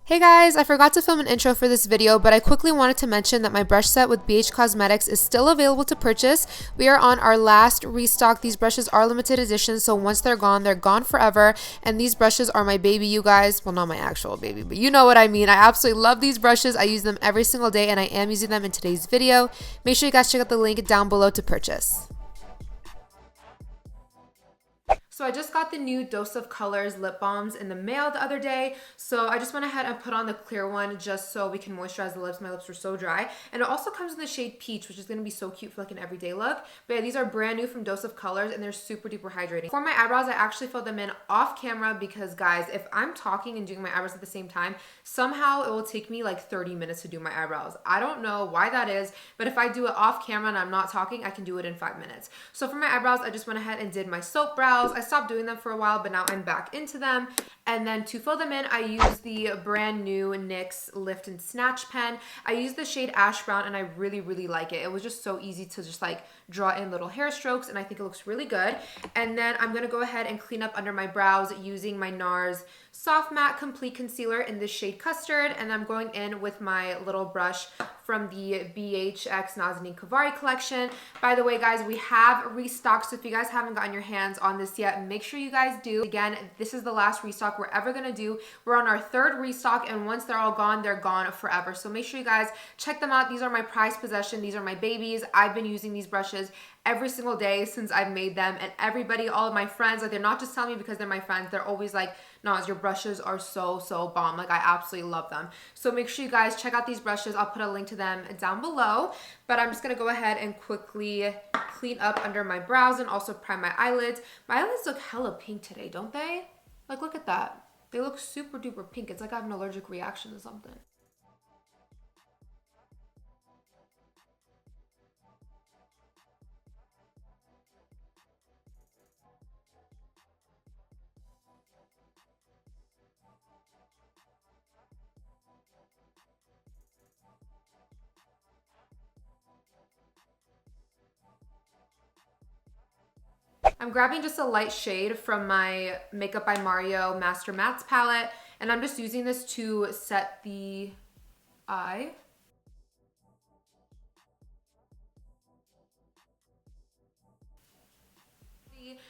Hey guys, I forgot to film an intro for this video, but I quickly wanted to mention that my brush set with BH Cosmetics is still available to purchase. We are on our last restock. These brushes are limited edition, so once they're gone forever. And these brushes are my baby, you guys. Well, not my actual baby, but you know what I mean. I absolutely love these brushes. I use them every single day, and I am using them in today's video. Make sure you guys check out the link down below to purchase. So I just got the new Dose of Colors lip balms in the mail the other day. So I just went ahead and put on the clear one just so we can moisturize the lips. My lips were so dry. And it also comes in the shade Peach, which is going to be so cute for like an everyday look. But yeah, these are brand new from Dose of Colors and they're super duper hydrating. For my eyebrows, I actually filled them in off camera because guys, if I'm talking and doing my eyebrows at the same time, somehow it will take me like 30 minutes to do my eyebrows. I don't know why that is, but if I do it off camera and I'm not talking, I can do it in 5 minutes. So for my eyebrows, I just went ahead and did my soap brows. I stopped doing them for a while, but now I'm back into them. And then to fill them in, I use the brand new NYX Lift and Snatch pen. I use the shade Ash Brown and I really, really like it. It was just so easy to just like draw in little hair strokes and I think it looks really good. And then I'm gonna go ahead and clean up under my brows using my NARS Soft Matte Complete Concealer in this shade Custard. And I'm going in with my little brush from the BHX Nazanin Kavari collection. By the way, guys, we have restocked, so if you guys haven't gotten your hands on this yet, make sure you guys do. Again, this is the last restock we're ever gonna do. We're on our third restock, and once they're all gone, they're gone forever. So make sure you guys check them out. These are my prized possession. These are my babies. I've been using these brushes every single day since I've made them, and everybody, all of my friends, like they're not just telling me because they're my friends, they're always like, Naz, your brushes are so bomb. Like I absolutely love them. So make sure you guys check out these brushes. I'll put a link to them down below, but I'm just gonna go ahead and quickly clean up under my brows and also prime my eyelids. My eyelids look hella pink today, don't they? Like look at that. They look super duper pink. It's like I have an allergic reaction to something. I'm grabbing just a light shade from my Makeup by Mario Master Mattes palette, and I'm just using this to set the eye.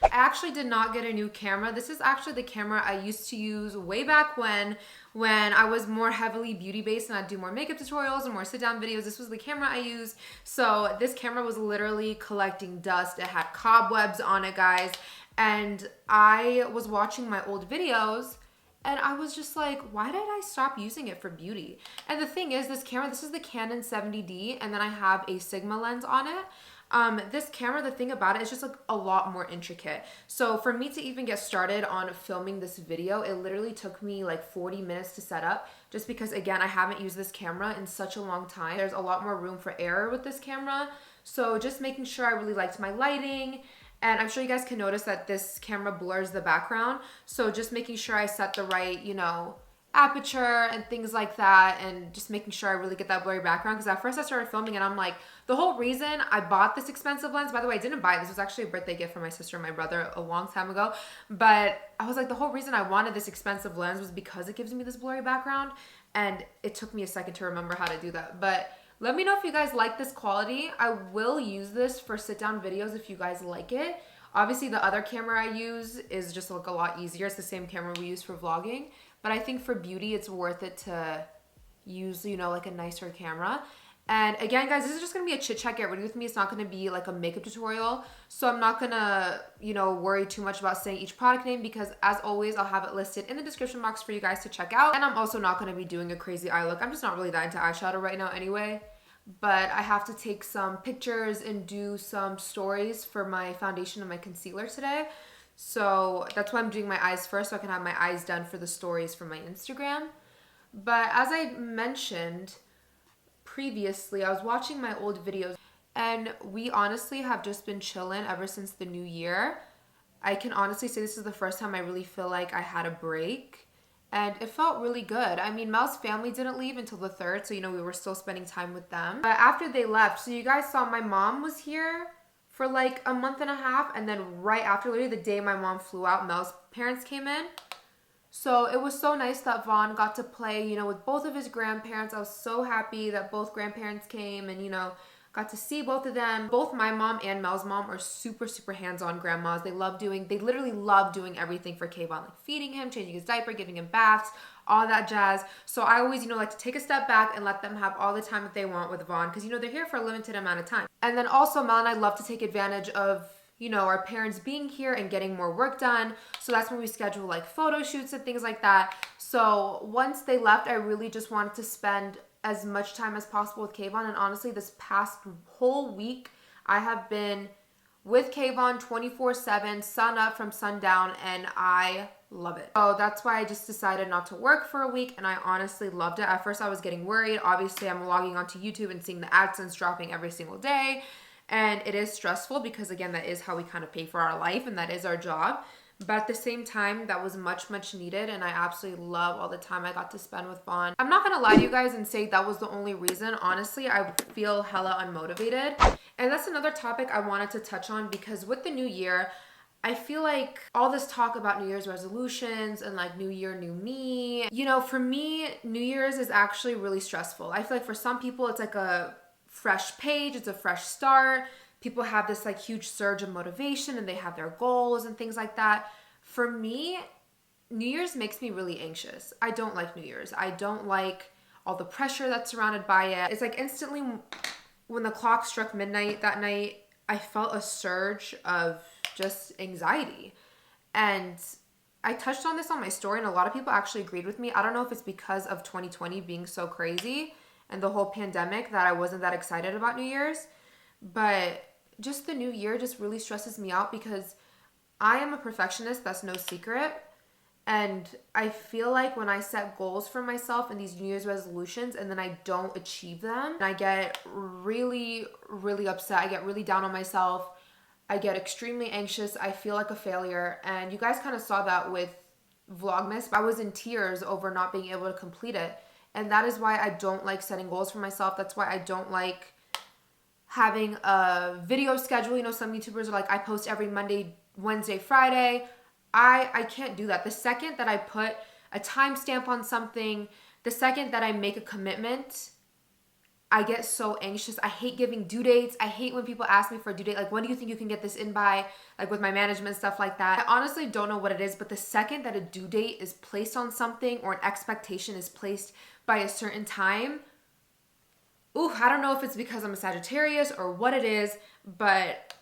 I actually did not get a new camera. This is actually the camera I used to use way back when I was more heavily beauty based and I'd do more makeup tutorials and more sit down videos. This was the camera I used. So this camera was literally collecting dust. It had cobwebs on it, guys. And I was watching my old videos and I was just like, why did I stop using it for beauty? And the thing is, this camera, this is the Canon 70D, and then I have a Sigma lens on it. This camera, the thing about it is just like a lot more intricate. So for me to even get started on filming this video, it literally took me like 40 minutes to set up, just because again, I haven't used this camera in such a long time. There's a lot more room for error with this camera. So just making sure I really liked my lighting. And I'm sure you guys can notice that this camera blurs the background. So just making sure I set the right, you know, aperture and things like that, and just making sure I really get that blurry background. Because at first I started filming and I'm like, the whole reason I bought this expensive lens, by the way, I didn't buy it. This was actually a birthday gift from my sister and my brother a long time ago. But I was like, the whole reason I wanted this expensive lens was because it gives me this blurry background. And it took me a second to remember how to do that. But let me know if you guys like this quality. I will use this for sit down videos if you guys like it. Obviously the other camera I use is just like a lot easier. It's the same camera we use for vlogging. But I think for beauty, it's worth it to use, you know, like a nicer camera. And again, guys, this is just going to be a chit chat, get ready with me. It's not going to be like a makeup tutorial. So I'm not going to, you know, worry too much about saying each product name, because as always, I'll have it listed in the description box for you guys to check out. And I'm also not going to be doing a crazy eye look. I'm just not really that into eyeshadow right now anyway. But I have to take some pictures and do some stories for my foundation and my concealer today. So that's why I'm doing my eyes first, so I can have my eyes done for the stories for my Instagram. But as I mentioned previously, I was watching my old videos and we honestly have just been chilling ever since the new year. I can honestly say this is the first time I really feel like I had a break, and it felt really good. I mean, Mel's family didn't leave until the 3rd, so you know, we were still spending time with them. But after they left, so you guys saw my mom was here for like a month and a half, and then right after, literally the day my mom flew out, Mel's parents came in. So it was so nice that Vaughn got to play, with both of his grandparents. I was so happy that both grandparents came and, got to see both of them. Both my mom and Mel's mom are super, super hands-on grandmas. They literally love doing everything for Kayvon, like feeding him, changing his diaper, giving him baths, all that jazz. So I always, like to take a step back and let them have all the time that they want with Vaughn because, they're here for a limited amount of time. And then also Mel and I love to take advantage of our parents being here and getting more work done. So that's when we schedule like photo shoots and things like that. So once they left, I really just wanted to spend as much time as possible with Kayvon. And honestly, this past whole week, I have been with Kayvon 24/7, sun up from sundown, and I love it. So that's why I just decided not to work for a week, and I honestly loved it. At first, I was getting worried. Obviously, I'm logging onto YouTube and seeing the AdSense dropping every single day. And it is stressful because, again, that is how we kind of pay for our life and that is our job. But at the same time, that was much, much needed. And I absolutely love all the time I got to spend with Vaughn. I'm not going to lie to you guys and say that was the only reason. Honestly, I feel hella unmotivated. And that's another topic I wanted to touch on because with the new year, I feel like all this talk about New Year's resolutions and like new year, new me. For me, New Year's is actually really stressful. I feel like for some people, it's like a fresh page, it's a fresh start. People have this like huge surge of motivation and they have their goals and things like that. For me, New Year's makes me really anxious. I don't like New Year's. I don't like all the pressure that's surrounded by it. It's like instantly when the clock struck midnight that night, I felt a surge of just anxiety. And I touched on this on my story and a lot of people actually agreed with me. I don't know if it's because of 2020 being so crazy and the whole pandemic that I wasn't that excited about New Year's. But just the new year just really stresses me out because I am a perfectionist, that's no secret. And I feel like when I set goals for myself and these New Year's resolutions and then I don't achieve them, I get really, really upset. I get really down on myself. I get extremely anxious. I feel like a failure. And you guys kind of saw that with Vlogmas. I was in tears over not being able to complete it. And that is why I don't like setting goals for myself. That's why I don't like having a video schedule. Some YouTubers are like, I post every Monday, Wednesday, Friday. I can't do that. The second that I put a timestamp on something, the second that I make a commitment, I get so anxious. I hate giving due dates. I hate when people ask me for a due date. Like, when do you think you can get this in by? Like with my management, stuff like that. I honestly don't know what it is, but the second that a due date is placed on something or an expectation is placed by a certain time, I don't know if it's because I'm a Sagittarius or what it is, but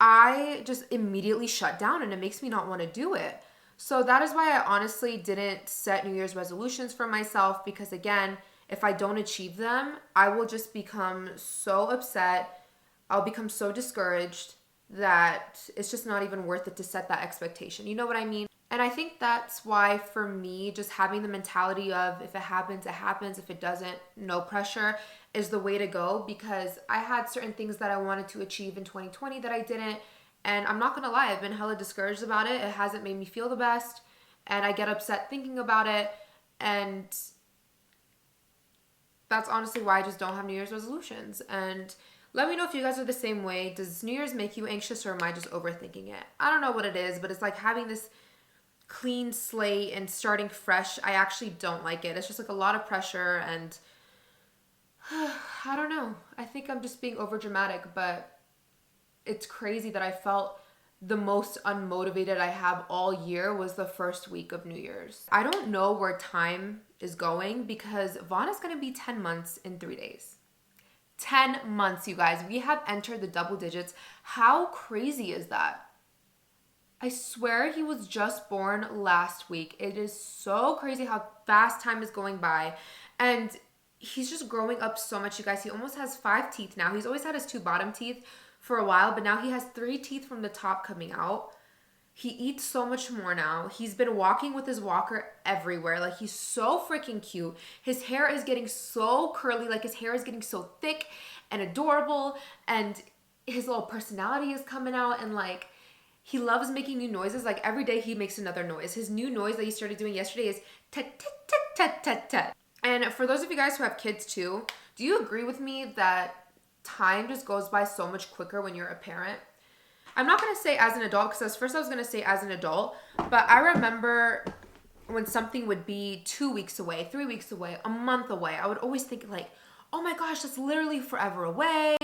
I just immediately shut down and it makes me not want to do it. So that is why I honestly didn't set New Year's resolutions for myself because, again, if I don't achieve them, I will just become so upset. I'll become so discouraged that it's just not even worth it to set that expectation. You know what I mean? And I think that's why for me, just having the mentality of if it happens, it happens. If it doesn't, no pressure is the way to go because I had certain things that I wanted to achieve in 2020 that I didn't. And I'm not going to lie, I've been hella discouraged about it. It hasn't made me feel the best. And I get upset thinking about it. And that's honestly why I just don't have New Year's resolutions. And let me know if you guys are the same way. Does New Year's make you anxious or am I just overthinking it? I don't know what it is, but it's like having this clean slate and starting fresh. I actually don't like it. It's just like a lot of pressure and I don't know. I think I'm just being over dramatic, but it's crazy that I felt the most unmotivated I have all year was the first week of New Year's. I don't know where time is going because Vaughn is going to be 10 months in 3 days. 10 months, you guys. We have entered the double digits. How crazy is that? I swear he was just born last week. It is so crazy how fast time is going by. And he's just growing up so much, you guys. He almost has 5 teeth now. He's always had his 2 bottom teeth for a while, but now he has 3 teeth from the top coming out. He eats so much more now. He's been walking with his walker everywhere. Like, he's so freaking cute. His hair is getting so curly. Like, his hair is getting so thick and adorable. And his little personality is coming out. And, like, he loves making new noises. Like, every day he makes another noise. His new noise that he started doing yesterday is tet, tet, tet, tet, tet, tet. And for those of you guys who have kids too, do you agree with me that time just goes by so much quicker when you're a parent? I'm not going to say as an adult because at first I was going to say as an adult, but I remember when something would be 2 weeks away, 3 weeks away, a month away, I would always think like, oh my gosh, that's literally forever away.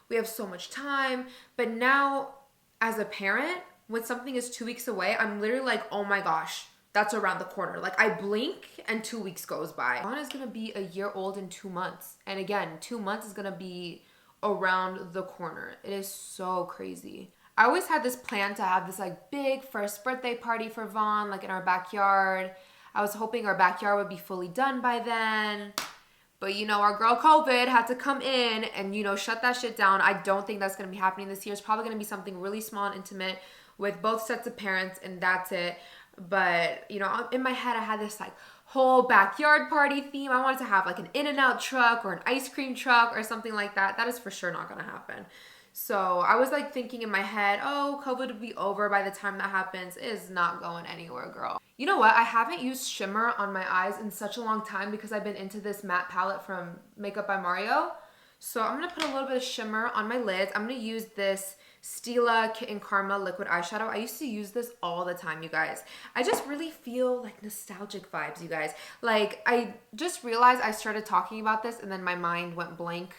We have so much time. But now as a parent, when something is 2 weeks away, I'm literally like, oh my gosh, that's around the corner. Like I blink and 2 weeks goes by. Anna is gonna be a year old in 2 months. And again, 2 months is gonna be around the corner. It is so crazy. I always had this plan to have this like big first birthday party for Vaughn, like in our backyard. I was hoping our backyard would be fully done by then. But you know, our girl COVID had to come in and, you know, shut that shit down. I don't think that's gonna be happening this year. It's probably gonna be something really small and intimate with both sets of parents, and that's it. But, you know, in my head, I had this like whole backyard party theme. I wanted to have like an In-N-Out truck or an ice cream truck or something like that. That is for sure not gonna happen. So I was like thinking in my head, oh, COVID will be over by the time that happens. It is not going anywhere, girl. You know what? I haven't used shimmer on my eyes in such a long time because I've been into this matte palette from Makeup by Mario. So I'm gonna put a little bit of shimmer on my lids. I'm gonna use this Stila Kitten Karma liquid eyeshadow. I used to use this all the time, you guys. I just really feel like nostalgic vibes, you guys. Like I just realized I started talking about this and then my mind went blank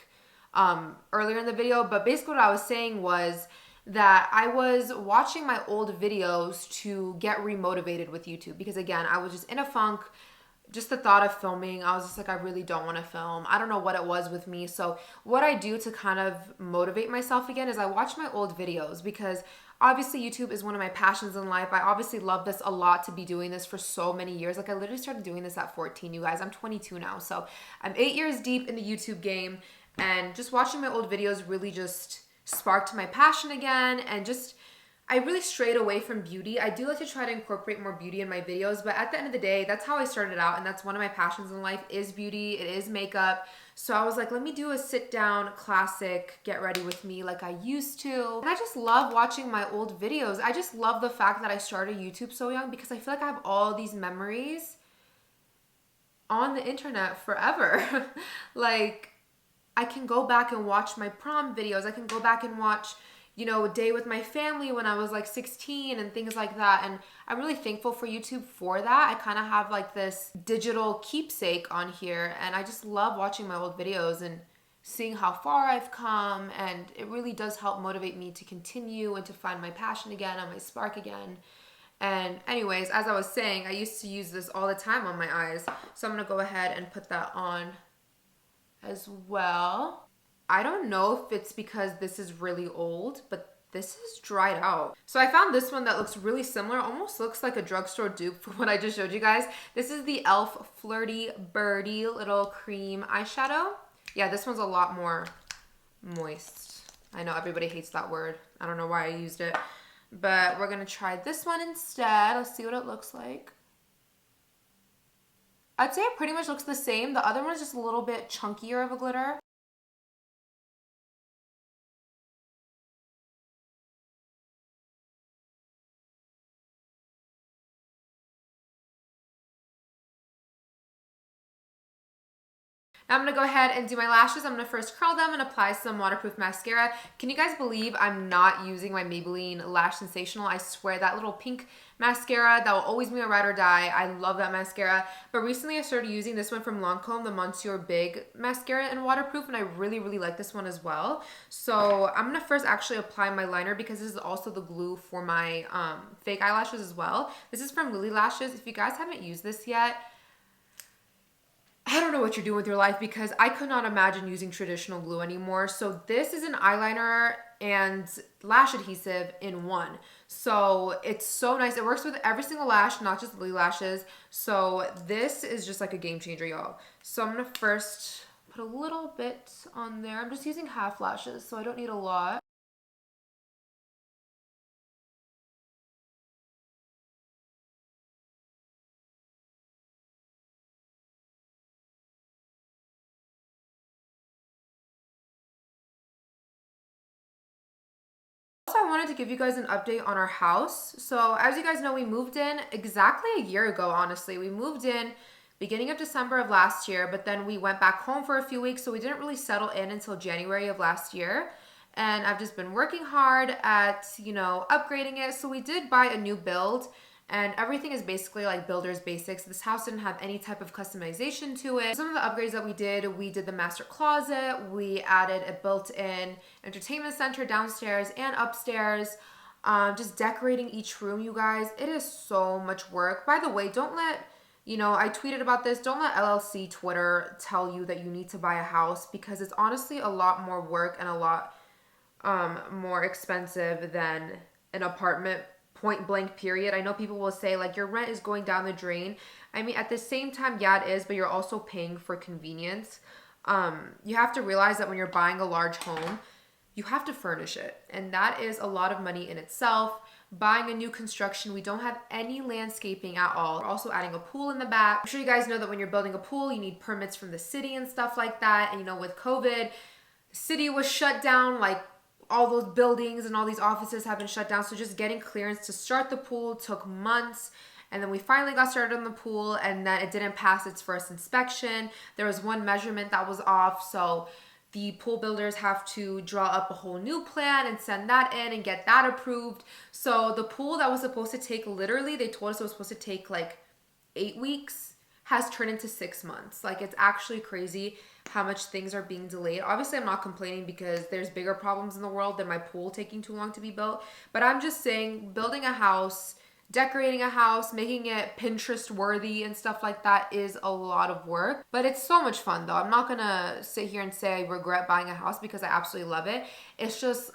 earlier in the video, but basically what I was saying was that I was watching my old videos to get remotivated with YouTube because again, I was just in a funk. Just the thought of filming, I was just like, I really don't want to film. I don't know what it was with me. So what I do to kind of motivate myself again is I watch my old videos because obviously YouTube is one of my passions in life. I obviously love this a lot to be doing this for so many years. Like I literally started doing this at 14, you guys. I'm 22 now. So I'm 8 years deep in the YouTube game. And just watching my old videos really just sparked my passion again, and just I really strayed away from beauty. I do like to try to incorporate more beauty in my videos, but at the end of the day, that's how I started out, and that's one of my passions in life is beauty. It is makeup. So I was like, let me do a sit down classic get ready with me like I used to. And I just love watching my old videos. I just love the fact that I started YouTube so young because I feel like I have all these memories on the internet forever. Like I can go back and watch my prom videos. I can go back and watch, you know, a day with my family when I was like 16 and things like that. And I'm really thankful for YouTube for that. I kind of have like this digital keepsake on here, and I just love watching my old videos and seeing how far I've come. And it really does help motivate me to continue and to find my passion again and my spark again. And anyways, as I was saying, I used to use this all the time on my eyes. So I'm going to go ahead and put that on as well. I don't know if it's because this is really old, but this is dried out. So I found this one that looks really similar, almost looks like a drugstore dupe for what I just showed you guys. This is the e.l.f. Flirty Birdie Little Cream Eyeshadow. Yeah, this one's a lot more moist. I know everybody hates that word. I don't know why I used it, but we're gonna try this one instead. Let's see what it looks like. I'd say it pretty much looks the same. The other one's just a little bit chunkier of a glitter. Now I'm going to go ahead and do my lashes. I'm going to first curl them and apply some waterproof mascara. Can you guys believe I'm not using my Maybelline Lash Sensational? I swear that little pink mascara, that will always be my ride or die. I love that mascara. But recently I started using this one from Lancome, the Monsieur Big mascara and waterproof, and I really, really like this one as well. So I'm going to first actually apply my liner because this is also the glue for my fake eyelashes as well. This is from Lily Lashes. If you guys haven't used this yet, I don't know what you're doing with your life because I could not imagine using traditional glue anymore. So this is an eyeliner and lash adhesive in one. So it's so nice. It works with every single lash, not just Lily Lashes. So this is just like a game changer, y'all. So I'm going to first put a little bit on there. I'm just using half lashes, so I don't need a lot. Also, I wanted to give you guys an update on our house. So as you guys know, we moved in exactly a year ago, honestly. We moved in beginning of December of last year, but then we went back home for a few weeks, so we didn't really settle in until January of last year. And I've just been working hard at, you know, upgrading it. So we did buy a new build, and everything is basically like builder's basics. This house didn't have any type of customization to it. Some of the upgrades that we did the master closet, we added a built-in entertainment center downstairs and upstairs. Just decorating each room, you guys. It is so much work. By the way, don't let, I tweeted about this. Don't let LLC Twitter tell you that you need to buy a house, because it's honestly a lot more work and a lot more expensive than an apartment, point blank period. I know people will say like your rent is going down the drain. I mean, at the same time, yeah, it is, but you're also paying for convenience. You have to realize that when you're buying a large home, you have to furnish it, and that is a lot of money in itself. Buying a new construction, we don't have any landscaping at all. We're also adding a pool in the back. I'm sure you guys know that when you're building a pool, you need permits from the city and stuff like that. And with COVID, the city was shut down, like all those buildings and all these offices have been shut down. So just getting clearance to start the pool took months. And then we finally got started on the pool, and then it didn't pass its first inspection. There was one measurement that was off. So the pool builders have to draw up a whole new plan and send that in and get that approved. So the pool that was supposed to take, literally, they told us it was supposed to take like 8 weeks, has turned into 6 months. Like, it's actually crazy how much things are being delayed. Obviously, I'm not complaining because there's bigger problems in the world than my pool taking too long to be built. But I'm just saying, building a house, decorating a house, making it Pinterest worthy and stuff like that is a lot of work. But it's so much fun though. I'm not gonna sit here and say I regret buying a house, because I absolutely love it. It's just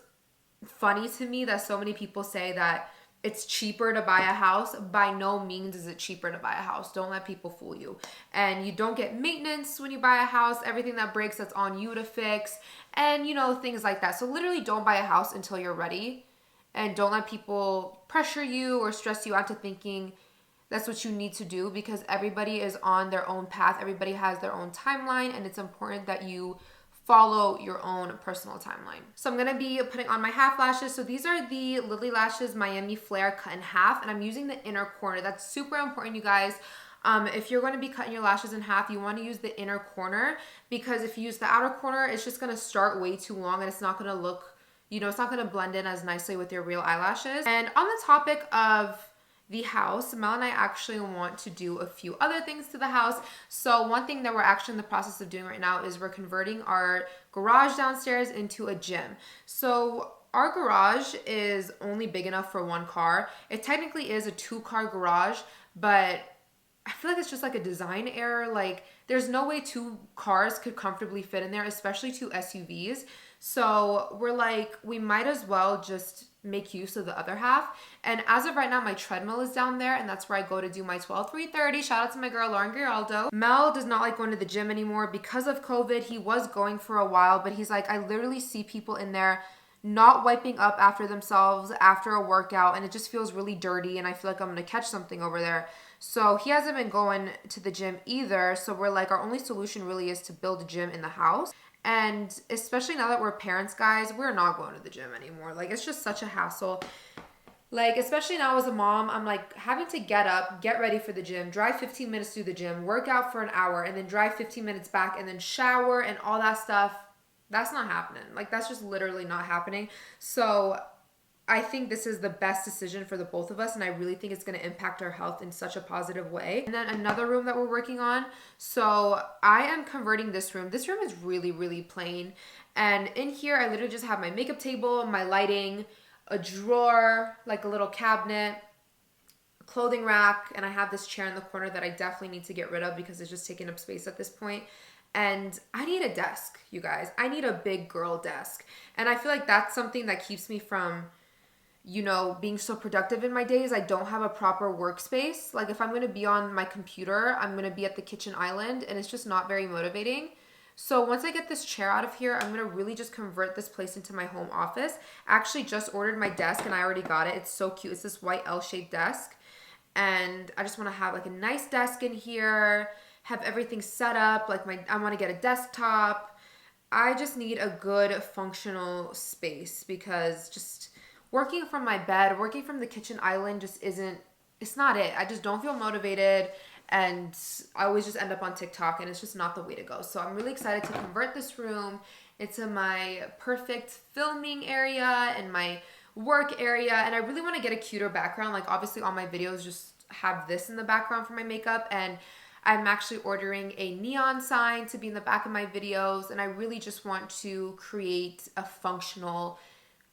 funny to me that so many people say that it's cheaper to buy a house. By no means is it cheaper to buy a house. Don't let people fool you. And you don't get maintenance when you buy a house. Everything that breaks, that's on you to fix. And things like that. So literally don't buy a house until you're ready. And don't let people pressure you or stress you out to thinking that's what you need to do, because everybody is on their own path. Everybody has their own timeline, and it's important that you follow your own personal timeline. So I'm going to be putting on my half lashes. So these are the Lily Lashes Miami Flare cut in half, and I'm using the inner corner. That's super important, you guys. If you're going to be cutting your lashes in half, you want to use the inner corner, because if you use the outer corner, it's just going to start way too long, and it's not going to look, it's not going to blend in as nicely with your real eyelashes. And on the topic of the house, Mel and I actually want to do a few other things to the house. So one thing that we're actually in the process of doing right now is we're converting our garage downstairs into a gym. So our garage is only big enough for one car. It technically is a 2-car garage, but I feel like it's just like a design error. Like, there's no way 2 cars could comfortably fit in there, especially 2 SUVs. So we're like, we might as well just make use of the other half. And as of right now, my treadmill is down there, and that's where I go to do my 12-3-30. Shout out to my girl, Lauren Giraldo. Mel does not like going to the gym anymore because of COVID. He was going for a while, but he's like, I literally see people in there not wiping up after themselves after a workout, and it just feels really dirty, and I feel like I'm gonna catch something over there. So he hasn't been going to the gym either. So we're like, our only solution really is to build a gym in the house. And especially now that we're parents, guys, we're not going to the gym anymore. Like, it's just such a hassle. Like, especially now as a mom, I'm like having to get up, get ready for the gym, drive 15 minutes to the gym, work out for an hour, and then drive 15 minutes back, and then shower and all that stuff. That's not happening. Like, that's just literally not happening. So I think this is the best decision for the both of us, and I really think it's going to impact our health in such a positive way. And then another room that we're working on. So I am converting this room. This room is really, really plain. And in here, I literally just have my makeup table, my lighting, a drawer, like a little cabinet, a clothing rack, and I have this chair in the corner that I definitely need to get rid of because it's just taking up space at this point. And I need a desk, you guys. I need a big girl desk. And I feel like that's something that keeps me from, being so productive in my days. I don't have a proper workspace. Like, if I'm going to be on my computer, I'm going to be at the kitchen island, and it's just not very motivating. So once I get this chair out of here, I'm going to really just convert this place into my home office. I actually just ordered my desk, and I already got it. It's so cute. It's this white L-shaped desk. And I just want to have like a nice desk in here, have everything set up. Like, I want to get a desktop. I just need a good functional space, because just working from my bed, working from the kitchen island just it's not it. I just don't feel motivated, and I always just end up on TikTok, and it's just not the way to go. So I'm really excited to convert this room into my perfect filming area and my work area, and I really want to get a cuter background. Like obviously all my videos just have this in the background for my makeup, and I'm actually ordering a neon sign to be in the back of my videos, and I really just want to create a functional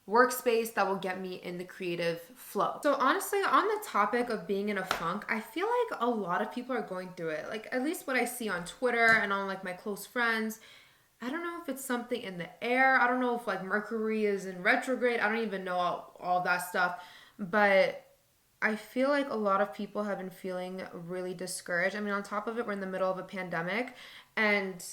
workspace that will get me in the creative flow. So honestly, on the topic of being in a funk, I feel like a lot of people are going through it. Like at least what I see on Twitter and on like my close friends. I don't know if it's something in the air. I don't know if like Mercury is in retrograde. I don't even know all that stuff. But I feel like a lot of people have been feeling really discouraged. I mean, on top of it, we're in the middle of a pandemic, and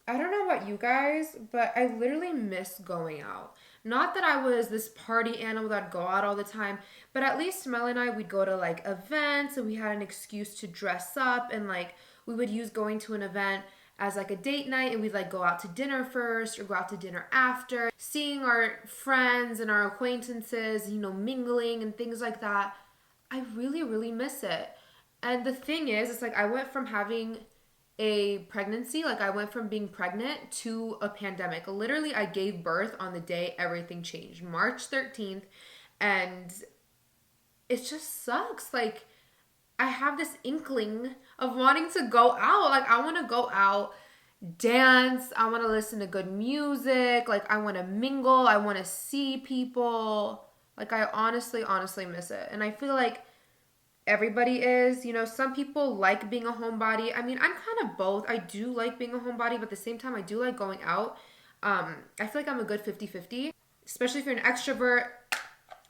I don't know about you guys, but I literally miss going out. Not that I was this party animal that'd go out all the time, but at least Mel and I, we'd go to like events and we had an excuse to dress up, and like we would use going to an event as like a date night, and we'd like go out to dinner first or go out to dinner after, seeing our friends and our acquaintances, you know, mingling and things like that. I really, really miss it. And the thing is, it's like I went from having a pregnancy, like I went from being pregnant to a pandemic. Literally, I gave birth on the day everything changed, March 13th, and it just sucks. Like I have this inkling of wanting to go out. Like I want to go out, dance, I want to listen to good music, like I want to mingle, I want to see people. Like I honestly miss it. And I feel like everybody is, you know, some people like being a homebody. I mean, I'm kind of both. I do like being a homebody, but at the same time I do like going out. I feel like I'm a good 50-50, especially if you're an extrovert.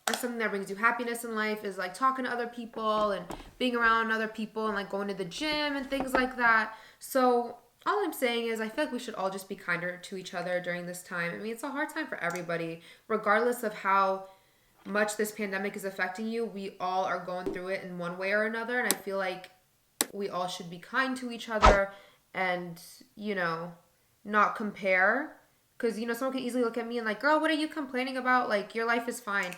Or something that brings you happiness in life is like talking to other people and being around other people and like going to the gym and things like that. So all I'm saying is I feel like we should all just be kinder to each other during this time. I mean, it's a hard time for everybody, regardless of how much this pandemic is affecting you. We all are going through it in one way or another, and I feel like we all should be kind to each other and, you know, not compare. Because, you know, someone can easily look at me and like, girl, what are you complaining about? Like, your life is fine.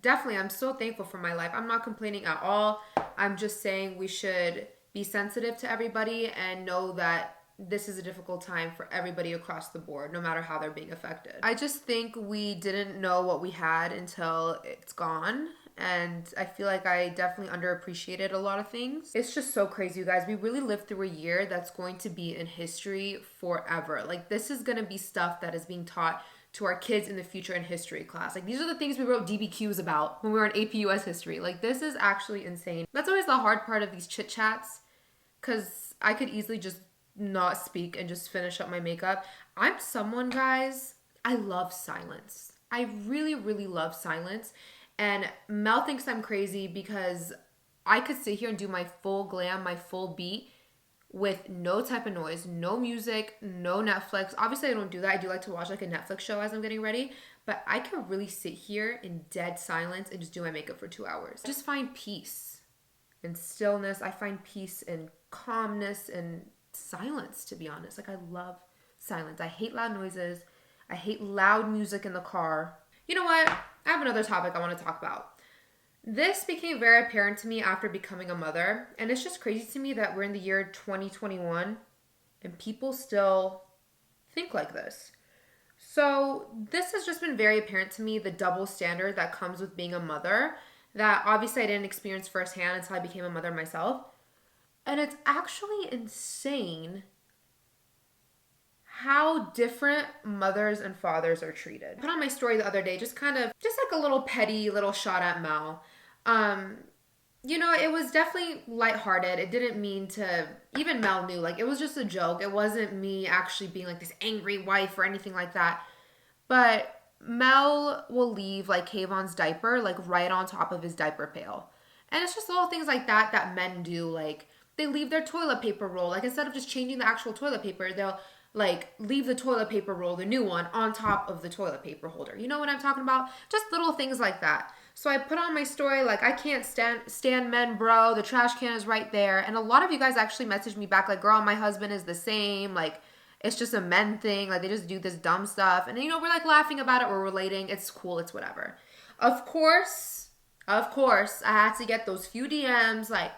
Definitely, I'm so thankful for my life. I'm not complaining at all. I'm just saying we should be sensitive to everybody and know that this is a difficult time for everybody across the board, no matter how they're being affected. I just think we didn't know what we had until it's gone. And I feel like I definitely underappreciated a lot of things. It's just so crazy, you guys. We really lived through a year that's going to be in history forever. Like, this is going to be stuff that is being taught to our kids in the future in history class. Like, these are the things we wrote DBQs about when we were in AP US history. Like, this is actually insane. That's always the hard part of these chit chats, because I could easily just not speak and just finish up my makeup. I'm someone, guys, I love silence. I really, really love silence. And Mel thinks I'm crazy because I could sit here and do my full glam, my full beat with no type of noise, no music, no Netflix. Obviously, I don't do that. I do like to watch like a Netflix show as I'm getting ready, but I could really sit here in dead silence and just do my makeup for 2 hours. I just find peace and stillness. I find peace and calmness and silence, to be honest. Like, I love silence. I hate loud noises. I hate loud music in the car. You know what? I have another topic I want to talk about. This became very apparent to me after becoming a mother, and it's just crazy to me that we're in the year 2021 and people still think like this. So this has just been very apparent to me, the double standard that comes with being a mother, that obviously I didn't experience firsthand until I became a mother myself. And it's actually insane how different mothers and fathers are treated. I put on my story the other day, just like a little petty little shot at Mel. You know, it was definitely lighthearted. It didn't mean to, even Mel knew, like, it was just a joke. It wasn't me actually being like this angry wife or anything like that. But Mel will leave like Kayvon's diaper like right on top of his diaper pail. And it's just little things like that that men do. Like, they leave their toilet paper roll. Like, instead of just changing the actual toilet paper, they'll like leave the toilet paper roll, the new one, on top of the toilet paper holder. You know what I'm talking about? Just little things like that. So I put on my story, like, I can't stand men, bro. The trash can is right there. And a lot of you guys actually messaged me back like, girl, my husband is the same. Like, it's just a men thing. Like, they just do this dumb stuff. And, you know, we're like laughing about it. We're relating. It's cool. It's whatever. Of course, I had to get those few DMs like,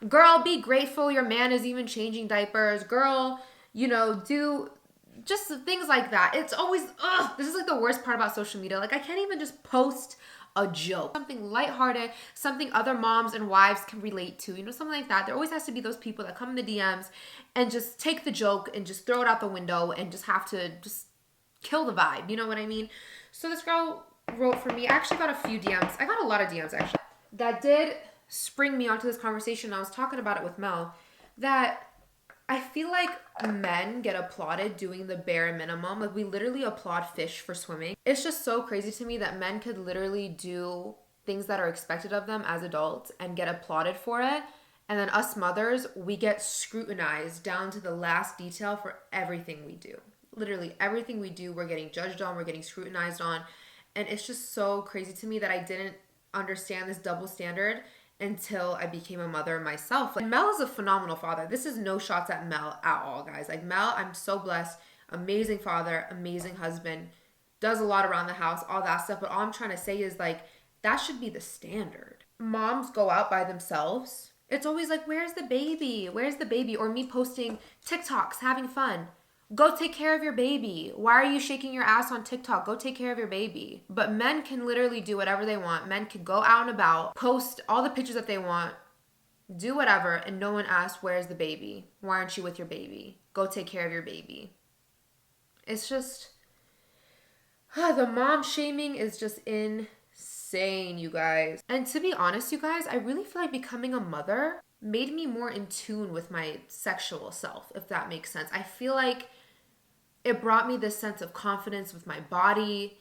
girl, be grateful your man is even changing diapers. Girl, you know, do just things like that. It's always, ugh, this is like the worst part about social media. Like I can't even just post a joke, something lighthearted, something other moms and wives can relate to, you know, something like that. There always has to be those people that come in the DMs and just take the joke and just throw it out the window and just have to just kill the vibe, you know what I mean? So this girl wrote for me. I actually got a few DMs. I got a lot of DMs actually. That did spring me onto this conversation. I was talking about it with Mel, that I feel like men get applauded doing the bare minimum. Like we literally applaud fish for swimming. It's just so crazy to me that men could literally do things that are expected of them as adults and get applauded for it. And then us mothers, we get scrutinized down to the last detail for everything we do. Literally everything we do, we're getting judged on, we're getting scrutinized on. And it's just so crazy to me that I didn't understand this double standard until I became a mother myself. Like, Mel is a phenomenal father. This is no shots at Mel at all, guys. Like Mel, I'm so blessed. Amazing father, amazing husband, does a lot around the house, all that stuff. But all I'm trying to say is like, that should be the standard. Moms go out by themselves. It's always like, where's the baby? Where's the baby? Or me posting TikToks, having fun. Go take care of your baby. Why are you shaking your ass on TikTok? Go take care of your baby. But men can literally do whatever they want. Men can go out and about, post all the pictures that they want, do whatever, and no one asks, where's the baby? Why aren't you with your baby? Go take care of your baby. It's just, the mom shaming is just insane, you guys. And to be honest, you guys, I really feel like becoming a mother made me more in tune with my sexual self, if that makes sense. I feel like it brought me this sense of confidence with my body.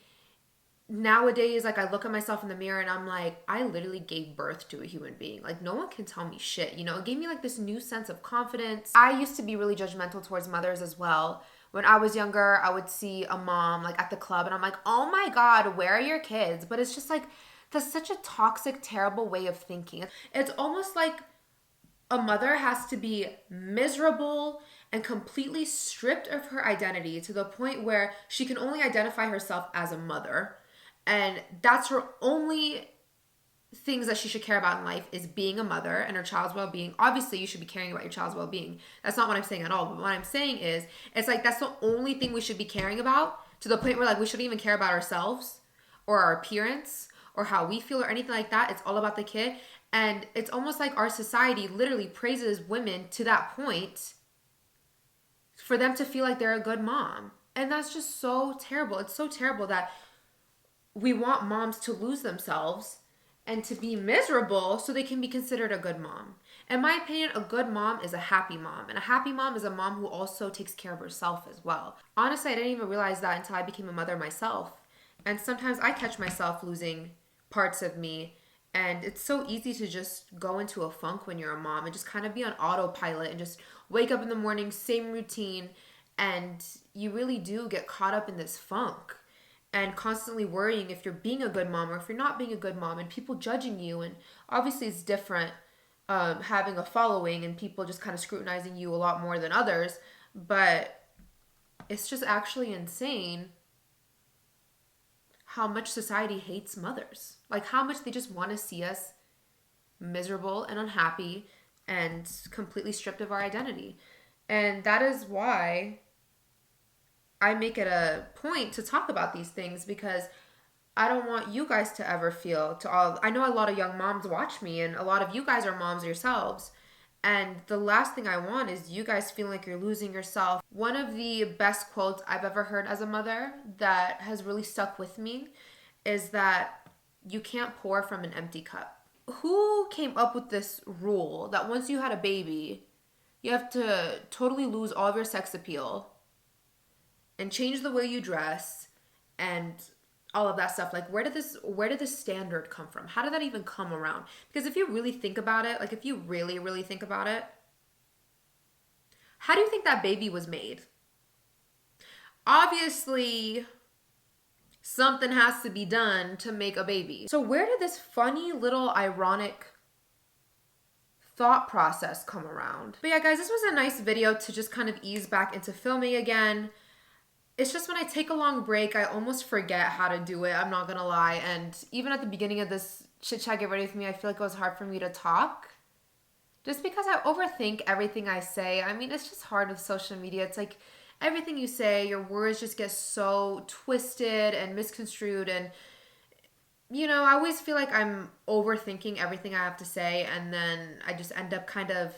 Nowadays, like I look at myself in the mirror and I'm like, I literally gave birth to a human being. Like no one can tell me shit, you know? It gave me like this new sense of confidence. I used to be really judgmental towards mothers as well. When I was younger, I would see a mom like at the club and I'm like, oh my God, where are your kids? But it's just like, that's such a toxic, terrible way of thinking. It's almost like a mother has to be miserable and completely stripped of her identity to the point where she can only identify herself as a mother. And that's her only things that she should care about in life is being a mother and her child's well-being. Obviously, you should be caring about your child's well-being. That's not what I'm saying at all. But what I'm saying is, it's like that's the only thing we should be caring about, to the point where like we shouldn't even care about ourselves or our appearance or how we feel or anything like that. It's all about the kid. And it's almost like our society literally praises women to that point for them to feel like they're a good mom. And that's just so terrible. It's so terrible that we want moms to lose themselves and to be miserable so they can be considered a good mom. In my opinion, a good mom is a happy mom. And a happy mom is a mom who also takes care of herself as well. Honestly, I didn't even realize that until I became a mother myself. And sometimes I catch myself losing parts of me. And it's so easy to just go into a funk when you're a mom and just kind of be on autopilot and just wake up in the morning, same routine. And you really do get caught up in this funk and constantly worrying if you're being a good mom or if you're not being a good mom and people judging you. And obviously it's different having a following and people just kind of scrutinizing you a lot more than others. But it's just actually insane how much society hates mothers. Like how much they just want to see us miserable and unhappy and completely stripped of our identity. And that is why I make it a point to talk about these things, because I don't want you guys to ever feel I know a lot of young moms watch me and a lot of you guys are moms yourselves. And the last thing I want is you guys feeling like you're losing yourself. One of the best quotes I've ever heard as a mother that has really stuck with me is that you can't pour from an empty cup. Who came up with this rule that once you had a baby, you have to totally lose all of your sex appeal and change the way you dress and all of that stuff? Like, where did this standard come from? How did that even come around? Because if you really think about it, like if you really, really think about it, how do you think that baby was made? Obviously, something has to be done to make a baby. So where did this funny little ironic thought process come around? But yeah, guys, this was a nice video to just kind of ease back into filming again. It's just when I take a long break, I almost forget how to do it. I'm not gonna lie. And even at the beginning of this chit chat, get ready with me, I feel like it was hard for me to talk. Just because I overthink everything I say. I mean, it's just hard with social media. It's like everything you say, your words just get so twisted and misconstrued. And, I always feel like I'm overthinking everything I have to say, and then I just end up kind of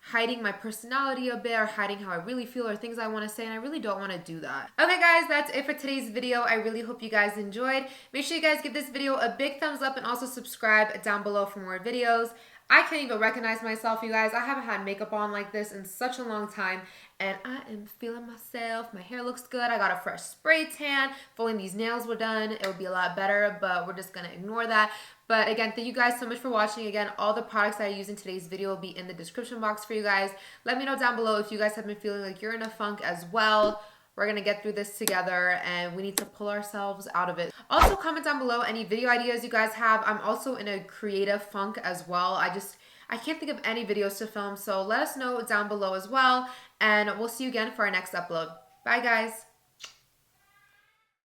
hiding my personality a bit, or hiding how I really feel, or things I want to say, and I really don't want to do that. Okay guys, that's it for today's video. I really hope you guys enjoyed. Make sure you guys give this video a big thumbs up and also subscribe down below for more videos. I can't even recognize myself, you guys. I haven't had makeup on like this in such a long time, and I am feeling myself. My hair looks good. I got a fresh spray tan. If only these nails were done, it would be a lot better, but we're just gonna ignore that. But again, thank you guys so much for watching. Again, all the products that I use in today's video will be in the description box for you guys. Let me know down below if you guys have been feeling like you're in a funk as well. We're gonna get through this together, and we need to pull ourselves out of it. Also, comment down below any video ideas you guys have. I'm also in a creative funk as well. I can't think of any videos to film, so let us know down below as well, and we'll see you again for our next upload. Bye guys.